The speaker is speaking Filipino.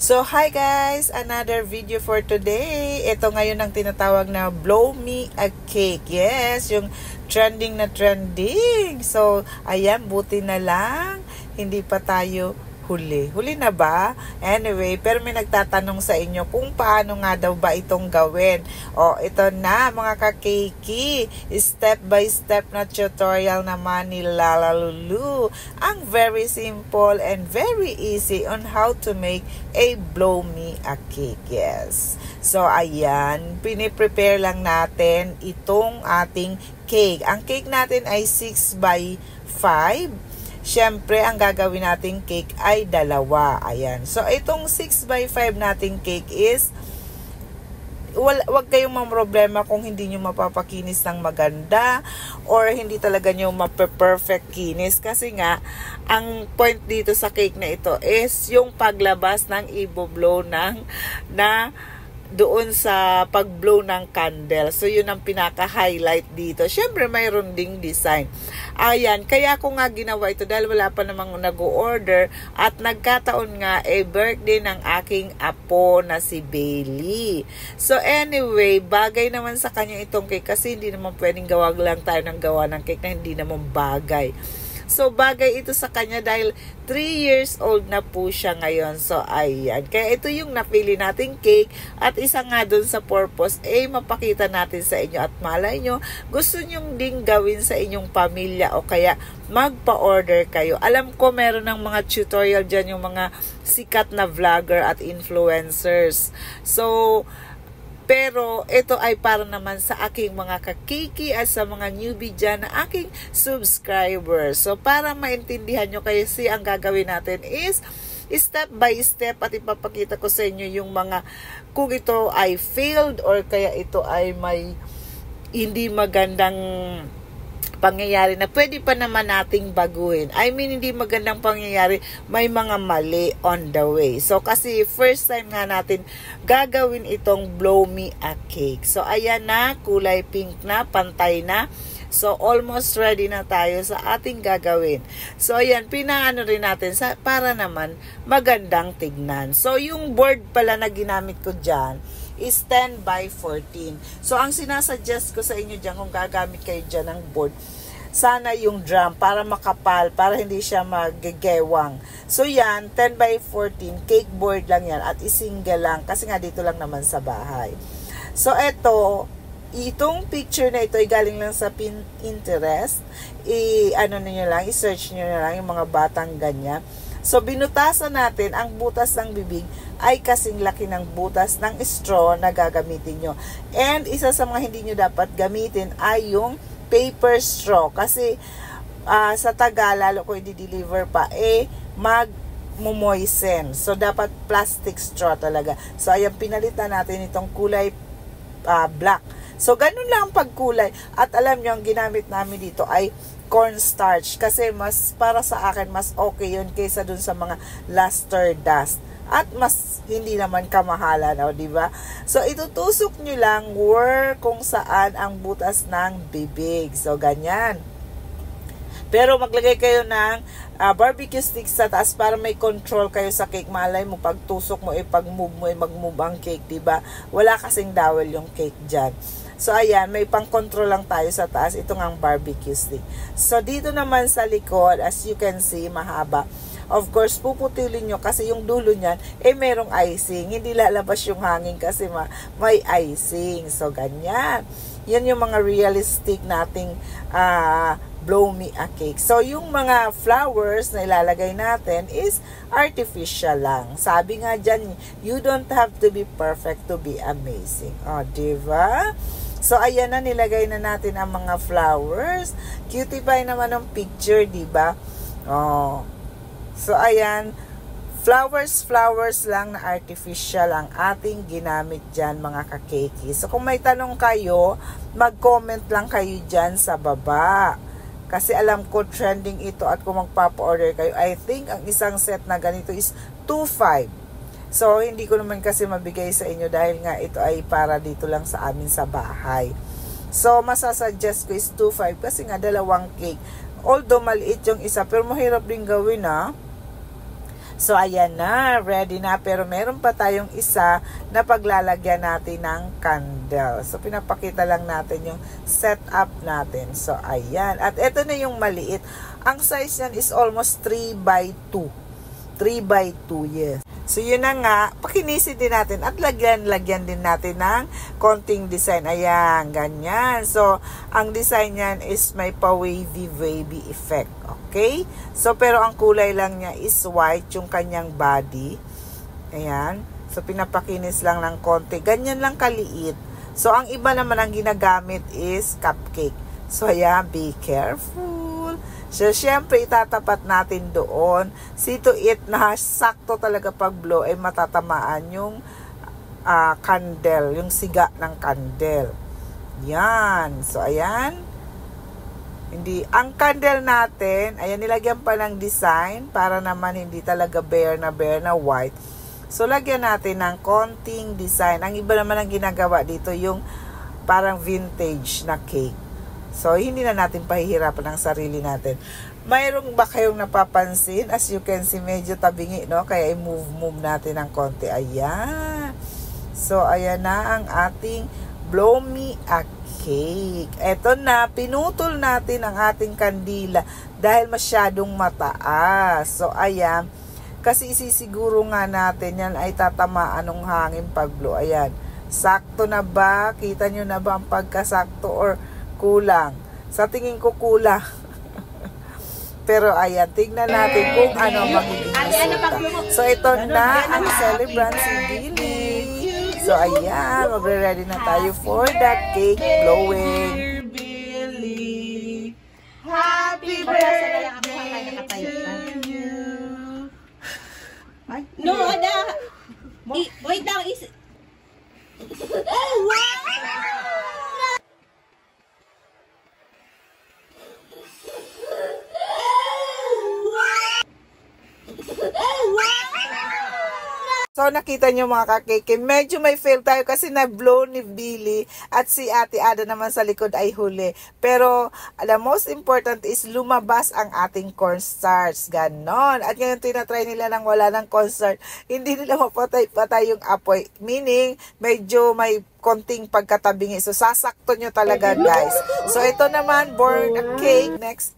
So, hi guys! Another video for today. Ito ngayon ang tinatawag na Blow Me a Cake. Yes, yung trending na trending. So, ayan, buti na lang. Hindi pa tayo huli. Huli na ba? Anyway, pero may nagtatanong sa inyo kung paano nga daw ba itong gawin. O, ito na mga ka-cakey. Step by step na tutorial naman ni Lala Lulu. Ang very simple and very easy on how to make a blow me a cake. Yes. So, ayan. Piniprepare lang natin itong ating cake. Ang cake natin ay 6 by 5. Siyempre, ang gagawin nating cake ay dalawa. Ayan. So, itong 6 by 5 nating cake is, wag kayong mamroblema kung hindi nyo mapapakinis ng maganda or hindi talaga nyo mape-perfect kinis. Kasi nga, ang point dito sa cake na ito is yung paglabas ng iboblow doon sa pag-blow ng candle. So, yun ang pinaka-highlight dito. Siyempre, mayroon ding design. Ayan, kaya ko nga ginawa ito dahil wala pa namang nag-order at nagkataon nga birthday ng aking apo na si Bailey. So, anyway, bagay naman sa kanya itong cake kasi hindi naman pwedeng gawa lang tayo ng gawa ng cake na hindi naman bagay. So, bagay ito sa kanya dahil 3 years old na po siya ngayon. So, ayan. Kaya ito yung napili nating cake. At isa nga dun sa purpose, mapakita natin sa inyo. At malay nyo, gusto nyo ding gawin sa inyong pamilya o kaya magpa-order kayo. Alam ko meron ng mga tutorial dyan yung mga sikat na vlogger at influencers. So, pero ito ay para naman sa aking mga kakiki at sa mga newbie dyan na aking subscribers. So, para maintindihan nyo kasi ang gagawin natin is step by step at ipapakita ko sa inyo yung mga kung ito ay failed or kaya ito ay may hindi magandang pangyayari na pwede pa naman nating baguhin. I mean, hindi magandang pangyayari, may mga mali on the way. So, kasi first time nga natin gagawin itong blow me a cake. So, ayan na, kulay pink na, pantay na. So, almost ready na tayo sa ating gagawin. So, ayan, pinaano rin natin para naman magandang tignan. So, yung board pala na ginamit ko dyan is 10 by 14. So, ang sinasuggest ko sa inyo dyan, kung gagamit kayo dyan ng board, sana yung drum para makapal, para hindi siya magagewang. So, yan, 10 by 14, cake board lang yan at isingle lang kasi nga dito lang naman sa bahay. So, itong picture na ito ay galing lang sa Pinterest. I-search nyo na lang yung mga batang ganyan. So, binutasan natin, ang butas ng bibig ay kasing laki ng butas ng straw na gagamitin nyo. And isa sa mga hindi nyo dapat gamitin ay yung paper straw. Kasi sa tagal, lalo ko i-deliver pa, mag-moisten. So, dapat plastic straw talaga. So, ayan, pinalitan natin itong kulay black. So, ganun lang ang pagkulay. At alam nyo, ang ginamit namin dito ay cornstarch kasi para sa akin mas okay yun kaysa dun sa mga luster dust at mas hindi naman kamahalan, di ba? So, itutusok nyo lang kung saan ang butas ng bibig. So, ganyan. Pero maglagay kayo ng barbecue stick sa taas para may control kayo sa cake. Malay mo, pag tusok mo, pag-move mo, mag-move ang cake, diba? Wala kasing dowel yung cake dyan. So, ayan, may pang-control lang tayo sa taas. Ito nga ang barbecue stick. So, dito naman sa likod, as you can see, mahaba. Of course, puputulin nyo kasi yung dulo niyan, merong icing. Hindi lalabas yung hangin kasi may icing. So, ganyan. Yan yung mga realistic nating blow me a cake. So, yung mga flowers na ilalagay natin is artificial lang. Sabi nga dyan, you don't have to be perfect to be amazing. O, diba? So, ayan na, nilagay na natin ang mga flowers. Cutie pie naman ang picture, diba? Oh. So, ayan, flowers lang na artificial ang ating ginamit dyan, mga ka-cakey. So, kung may tanong kayo, mag-comment lang kayo dyan sa baba. Kasi alam ko trending ito at kung magpapa-order kayo, I think ang isang set na ganito is 2.5. So, hindi ko naman kasi mabigay sa inyo dahil nga ito ay para dito lang sa amin sa bahay. So, masasuggest ko is 2.5 kasi nga dalawang cake. Although maliit yung isa, pero mahirap din gawin So, ayan na. Ready na. Pero meron pa tayong isa na paglalagyan natin ng candle. So, pinapakita lang natin yung setup natin. So, ayan. At ito na yung maliit. Ang size niyan is almost 3 by 2. 3 by 2, yes. So, yun na nga. Pakinisin din natin at lagyan din natin ng konting design. Ayan, ganyan. So, ang design niyan is may pa-wavy effect. Okay? So, pero ang kulay lang niya is white, yung kanyang body. Ayan. So, pinapakinis lang ng konti. Ganyan lang kaliit. So, ang iba naman ang ginagamit is cupcake. So, ayan, be careful. So, syempre, itatapat natin doon. See to it na sakto talaga pag blow ay matatamaan yung candle, yung siga ng candle. Yan. So, ayan. Ang candle natin, ayan, nilagyan pa ng design para naman hindi talaga bare na white. So, lagyan natin ng konting design. Ang iba naman ang ginagawa dito, yung parang vintage na cake. So, hindi na natin pahihirapan ang sarili natin. Mayroong ba kayong napapansin? As you can see, medyo tabingi, no? Kaya i-move natin ng konti. Ayan. So, ayan na ang ating Blow Me a Cake. Eto na, pinutol natin ang ating kandila dahil masyadong mataas. So, ayan. Kasi isisiguro nga natin yan ay tatamaan ng hangin pag-blow. Ayan. Sakto na ba? Kita nyo na ba ang pagkasakto or kulang? Sa tingin ko kulang. Pero ayan, tignan natin kung ano magiging resulta. So ito na ang celebrant si Billy. So ayan, magre-ready na tayo for the cake blowing. Billy, happy birthday to you. No, wait lang. Oh, wow! So, nakita nyo mga kakeke, medyo may fail tayo kasi na-blow ni Billy at si Ate Ada naman sa likod ay huli. Pero, the most important is lumabas ang ating cornstarch. Ganon. At ngayon, tinatry nila nang wala ng cornstarch. Hindi nila mapatay yung apoy. Meaning, medyo may konting pagkatabingi. So, sasakto nyo talaga, guys. So, ito naman, born a cake. Next